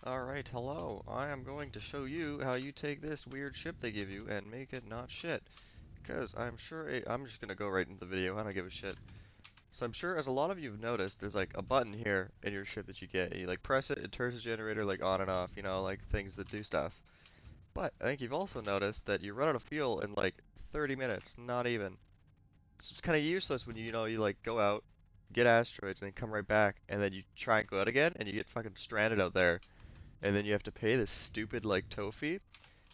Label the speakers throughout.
Speaker 1: Alright, hello. I am going to show you how you take this weird ship they give you and make it not shit. Because I'm sure I'm just gonna go right into the video, I don't give a shit. So I'm sure as a lot of you have noticed, there's like a button here in your ship that you get. And you like press it, it turns the generator like on and off, you know, like things that do stuff. But I think you've also noticed that you run out of fuel in like 30 minutes, not even. So it's kind of useless when you like go out, get asteroids, and then come right back, and then you try and go out again, and you get fucking stranded out there. And then you have to pay this stupid like tow fee.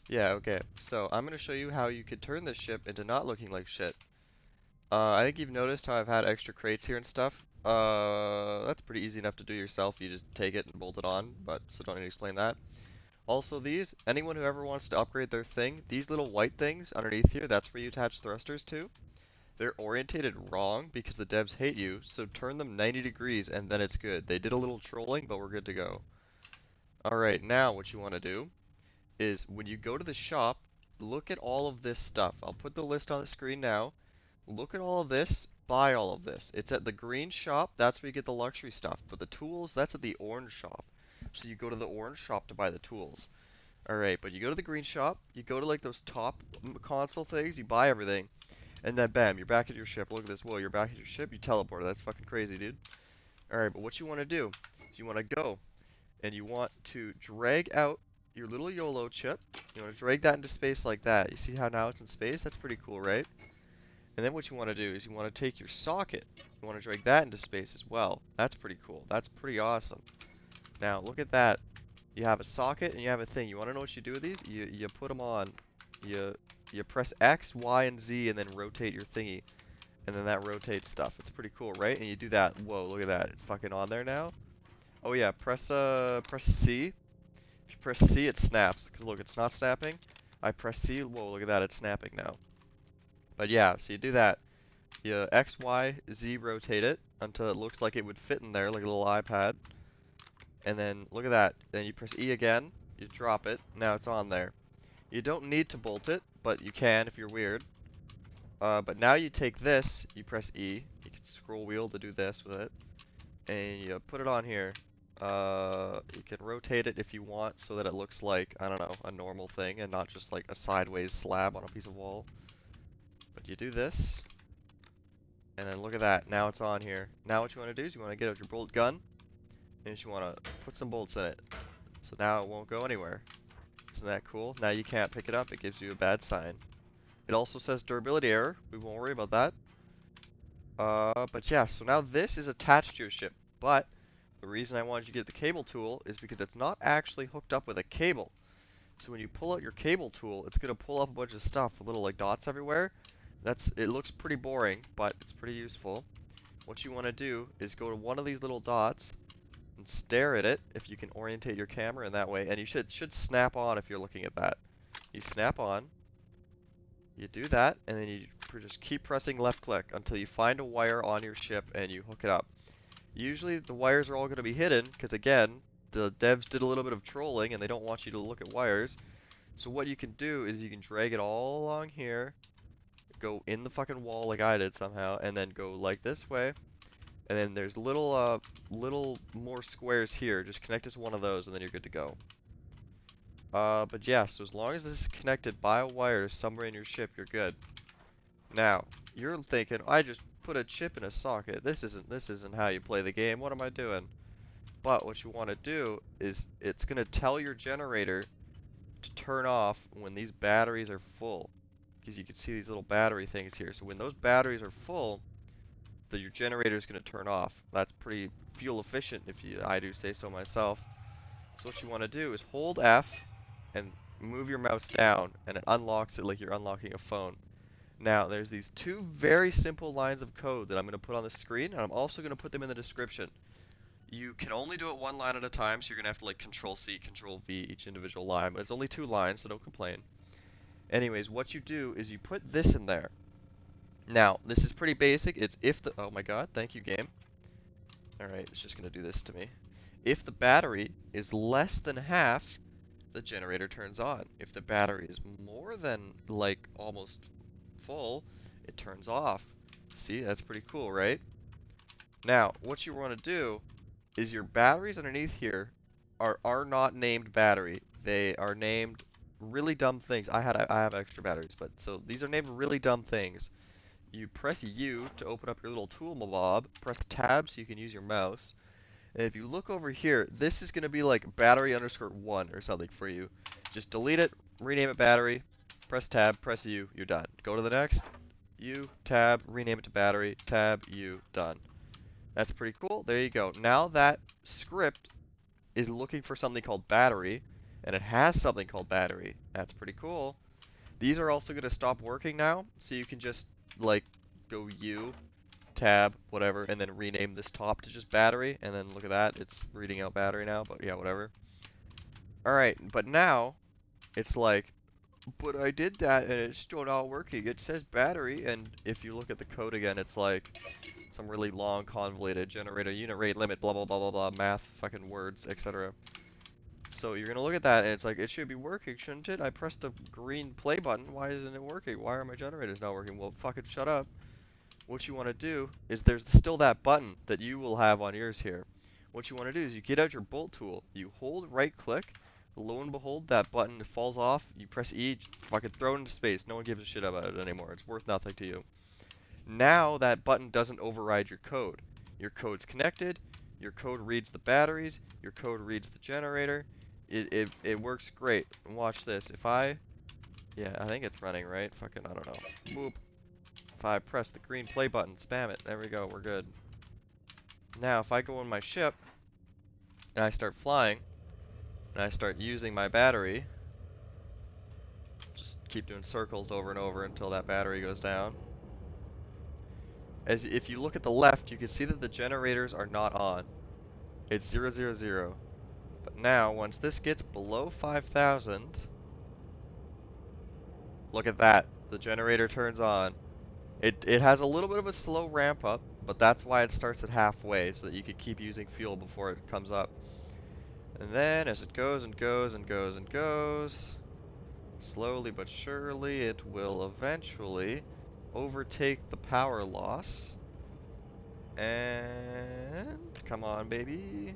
Speaker 1: Yeah, okay. So I'm gonna show you how you could turn this ship into not looking like shit. I think you've noticed how I've had extra crates here and stuff. That's pretty easy enough to do yourself. You just take it and bolt it on, but so don't need to explain that. Also these, anyone who ever wants to upgrade their thing, these little white things underneath here, that's where you attach thrusters to. They're orientated wrong because the devs hate you, so turn them 90 degrees and then it's good. They did a little trolling, but we're good to go. Alright, now what you want to do is when you go to the shop, look at all of this stuff. I'll put the list on the screen now. Look at all of this, buy all of this. It's at the green shop, that's where you get the luxury stuff. But the tools, that's at the orange shop. So you go to the orange shop to buy the tools. Alright, but you go to the green shop, you go to like those top console things, you buy everything, and then bam, you're back at your ship. Look at this, whoa, you're back at your ship, you teleport. That's fucking crazy, dude. Alright, but what you want to do is you want to go and you want to drag out your little YOLO chip. You want to drag that into space like that. You see how now it's in space? That's pretty cool, right? And then what you want to do is you want to take your socket. You want to drag that into space as well. That's pretty cool. That's pretty awesome. Now, look at that. You have a socket and you have a thing. You want to know what you do with these? You put them on. You you press X, Y, and Z and then rotate your thingy. And then that rotates stuff. It's pretty cool, right? And you do that. Whoa, look at that. It's fucking on there now. Oh yeah, press C. If you press C, it snaps. Because look, it's not snapping. I press C. Whoa, look at that. It's snapping now. But yeah, so you do that. You X, Y, Z rotate it until it looks like it would fit in there, like a little iPad. And then look at that. Then you press E again. You drop it. Now it's on there. You don't need to bolt it, but you can if you're weird. But now you take this. You press E. You can scroll wheel to do this with it. And you put it on here. You can rotate it if you want so that it looks like, I don't know, a normal thing and not just like a sideways slab on a piece of wall. But you do this, and then look at that, now it's on here. Now what you want to do is you want to get out your bolt gun, and you want to put some bolts in it. So now it won't go anywhere. Isn't that cool? Now you can't pick it up, it gives you a bad sign. It also says durability error, we won't worry about that. But yeah, so now this is attached to your ship, but the reason I wanted you to get the cable tool is because it's not actually hooked up with a cable. So when you pull out your cable tool, it's going to pull up a bunch of stuff with little like dots everywhere. It looks pretty boring, but it's pretty useful. What you want to do is go to one of these little dots and stare at it if you can orientate your camera in that way, and you should snap on if you're looking at that. You snap on, you do that, and then you just keep pressing left click until you find a wire on your ship and you hook it up. Usually the wires are all going to be hidden because again, the devs did a little bit of trolling and they don't want you to look at wires. So what you can do is you can drag it all along here, go in the fucking wall like I did somehow, and then go like this way. And then there's little more squares here. Just connect it to one of those and then you're good to go. But yeah, so as long as this is connected by a wire somewhere in your ship, you're good. Now, you're thinking, I just put a chip in a socket. This isn't how you play the game. What am I doing? But what you want to do is it's going to tell your generator to turn off when these batteries are full. Because you can see these little battery things here. So when those batteries are full, your generator is going to turn off. That's pretty fuel efficient if I do say so myself. So what you want to do is hold F and move your mouse down and it unlocks it like you're unlocking a phone. Now there's these two very simple lines of code that I'm going to put on the screen, and I'm also going to put them in the description. You can only do it one line at a time, so you're going to have to like Control C, Control V each individual line, but it's only 2 lines, so don't complain. Anyways, what you do is you put this in there. Now, this is pretty basic. It's if the, oh my god, thank you game. Alright, it's just going to do this to me. If the battery is less than half, the generator turns on. If the battery is more than like almost full, it turns off. See, that's pretty cool, right? Now, what you want to do is your batteries underneath here are not named battery. They are named really dumb things. I have extra batteries, but so these are named really dumb things. You press U to open up your little tool mob, press tab so you can use your mouse. And if you look over here, this is going to be like battery underscore 1 or something for you. Just delete it, rename it battery, press tab, press U, you're done. Go to the next, U, tab, rename it to battery, tab, U, done. That's pretty cool. There you go. Now that script is looking for something called battery, and it has something called battery. That's pretty cool. These are also going to stop working now, so you can just like go U, tab, whatever, and then rename this top to just battery, and then look at that, it's reading out battery now, but yeah, whatever. Alright, but now, it's like, but I did that and it's still not working. It says battery, and if you look at the code again, it's like some really long, convoluted generator unit rate limit, blah, blah, blah, blah, blah, math, fucking words, etc. So you're gonna look at that, and it's like, it should be working, shouldn't it? I pressed the green play button, why isn't it working? Why are my generators not working? Well, fucking shut up. What you want to do is there's still that button that you will have on yours here. What you want to do is you get out your bolt tool, you hold right click, lo and behold that button falls off, you press E, fucking throw it into space, no one gives a shit about it anymore, it's worth nothing to you. Now that button doesn't override your code. Your code's connected, your code reads the batteries, your code reads the generator, it works great. And watch this, yeah, I think it's running, right? Fucking, I don't know. Boop. If I press the green play button, spam it, there we go, we're good. Now, if I go on my ship, and I start flying, and I start using my battery, just keep doing circles over and over until that battery goes down. As if you look at the left, you can see that the generators are not on. It's 000. But now, once this gets below 5,000, look at that, the generator turns on. It has a little bit of a slow ramp up, but that's why it starts at halfway, so that you can keep using fuel before it comes up. And then, as it goes and goes and goes and goes, slowly but surely, it will eventually overtake the power loss. And, come on, baby.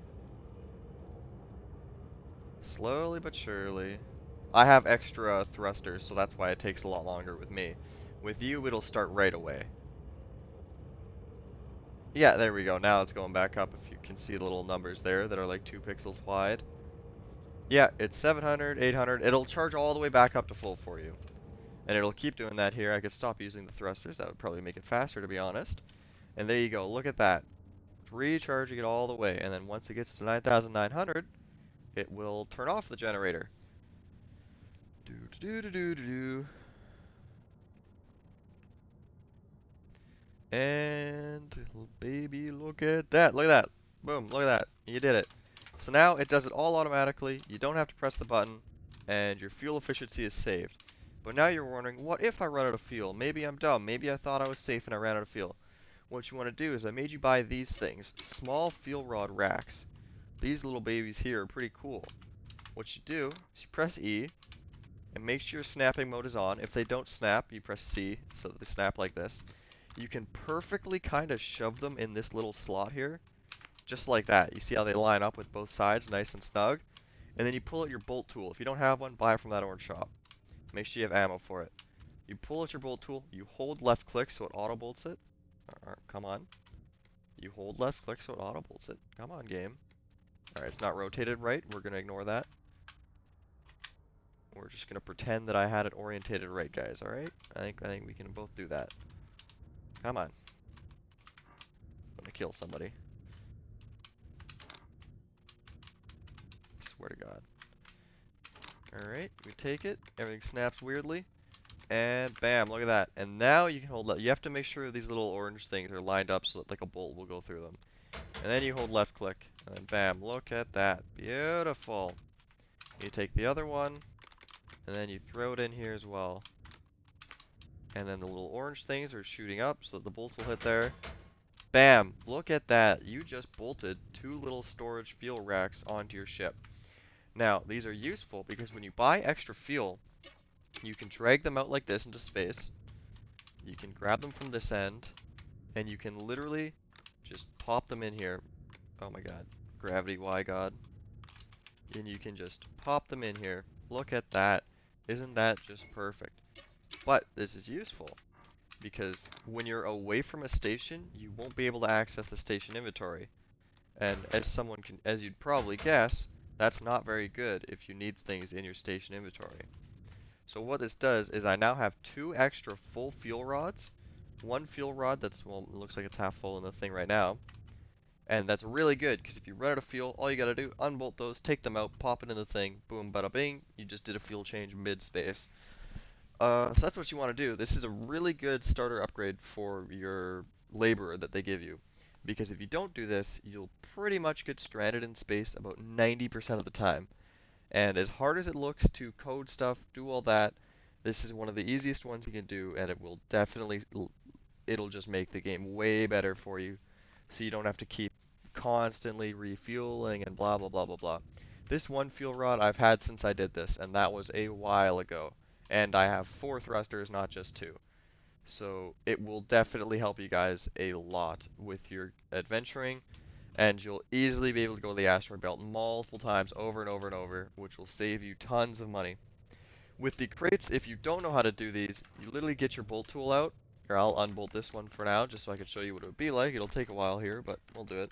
Speaker 1: Slowly but surely. I have extra thrusters, so that's why it takes a lot longer with me. With you, it'll start right away. Yeah, there we go. Now it's going back up. If you can see the little numbers there that are like 2 pixels wide. Yeah, it's 700, 800. It'll charge all the way back up to full for you. And it'll keep doing that here. I could stop using the thrusters. That would probably make it faster, to be honest. And there you go. Look at that. Recharging it all the way. And then once it gets to 9,900, it will turn off the generator. Do do do do do do. And baby, look at that. Look at that. Boom, look at that. You did it. So now it does it all automatically. You don't have to press the button, and your fuel efficiency is saved. But now you're wondering, what if I run out of fuel? Maybe I'm dumb. Maybe I thought I was safe and I ran out of fuel. What you want to do is I made you buy these things, small fuel rod racks. These little babies here are pretty cool. What you do is you press E, and make sure snapping mode is on. If they don't snap, you press C, so that they snap like this. You can perfectly kind of shove them in this little slot here, just like that. You see how they line up with both sides, nice and snug? And then you pull out your bolt tool. If you don't have one, buy it from that orange shop. Make sure you have ammo for it. You pull out your bolt tool, you hold left click so it auto bolts it. Come on. You hold left click so it auto bolts it. Come on, game. Alright, it's not rotated right. We're going to ignore that. We're just going to pretend that I had it orientated right, guys, alright? I think we can both do that. Come on. I'm going to kill somebody. Swear to God. Alright, we take it. Everything snaps weirdly. And bam, look at that. And now you can hold left. You have to make sure these little orange things are lined up so that like a bolt will go through them. And then you hold left click. And then bam, look at that. Beautiful. You take the other one. And then you throw it in here as well. And then the little orange things are shooting up so that the bolts will hit there. Bam! Look at that. You just bolted 2 little storage fuel racks onto your ship. Now, these are useful because when you buy extra fuel, you can drag them out like this into space. You can grab them from this end, and you can literally just pop them in here. Oh my god. Gravity, why god? and you can just pop them in here. Look at that. Isn't that just perfect? But this is useful because when you're away from a station, you won't be able to access the station inventory. And as you'd probably guess, that's not very good if you need things in your station inventory. So what this does is I now have 2 extra full fuel rods. 1 fuel rod that's, well, it looks like it's half full in the thing right now. And that's really good, because if you run out of fuel, all you gotta do, unbolt those, take them out, pop it in the thing, boom, bada bing, you just did a fuel change mid-space. So that's what you want to do. This is a really good starter upgrade for your laborer that they give you. Because if you don't do this, you'll pretty much get stranded in space about 90% of the time. And as hard as it looks to code stuff, do all that, this is one of the easiest ones you can do, and it will definitely, it'll just make the game way better for you. So you don't have to keep constantly refueling and blah blah blah blah blah. This 1 fuel rod I've had since I did this, and that was a while ago. And I have 4 thrusters, not just 2. So it will definitely help you guys a lot with your adventuring, and you'll easily be able to go to the asteroid belt multiple times over and over and over, which will save you tons of money. With the crates, if you don't know how to do these, you literally get your bolt tool out. Here, I'll unbolt this one for now, just so I can show you what it would be like. It'll take a while here, but we'll do it.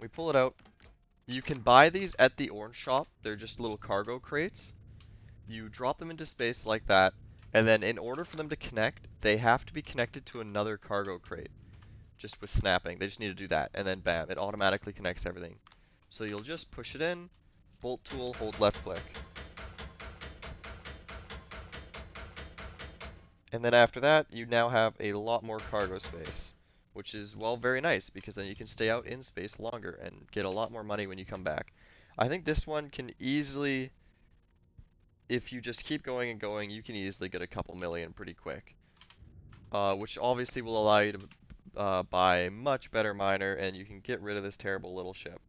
Speaker 1: We pull it out. You can buy these at the orange shop. They're just little cargo crates. You drop them into space like that, and then in order for them to connect, they have to be connected to another cargo crate. Just with snapping, they just need to do that, and then bam, it automatically connects everything. So you'll just push it in, bolt tool, hold left click. And then after that, you now have a lot more cargo space, which is, well, very nice, because then you can stay out in space longer and get a lot more money when you come back. I think this one can easily, if you just keep going and going, you can easily get a couple million pretty quick. Which obviously will allow you to buy a much better miner, and you can get rid of this terrible little ship.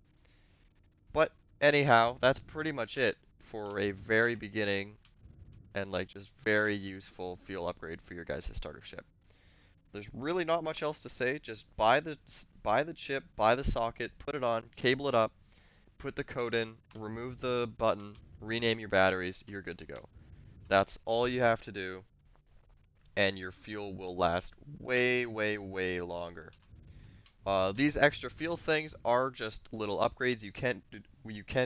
Speaker 1: But anyhow, that's pretty much it for a very beginning and like just very useful fuel upgrade for your guys' starter ship. There's really not much else to say. Just buy the chip, buy the socket, put it on, cable it up, put the code in, remove the button, rename your batteries, you're good to go. That's all you have to do, and your fuel will last way, way, way longer. These extra fuel things are just little upgrades you can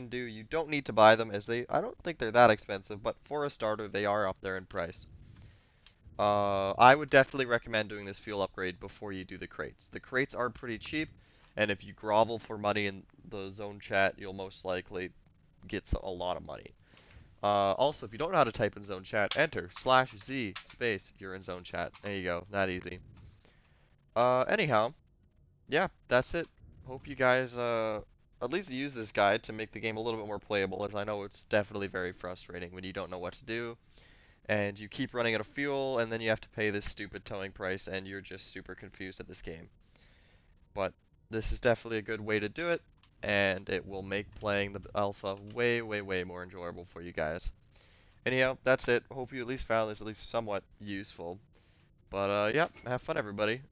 Speaker 1: do. You don't need to buy them, as I don't think they're that expensive, but for a starter they are up there in price. I would definitely recommend doing this fuel upgrade before you do the crates. The crates are pretty cheap, and if you grovel for money in the zone chat, you'll most likely get a lot of money. Also, if you don't know how to type in zone chat, enter /Z space, you're in zone chat. There you go, that easy. Anyhow, yeah, that's it. Hope you guys at least use this guide to make the game a little bit more playable, as I know it's definitely very frustrating when you don't know what to do, and you keep running out of fuel, and then you have to pay this stupid towing price, and you're just super confused at this game. But this is definitely a good way to do it, and it will make playing the alpha way, way, way more enjoyable for you guys. Anyhow, that's it. Hope you at least found this at least somewhat useful. But yeah, have fun everybody.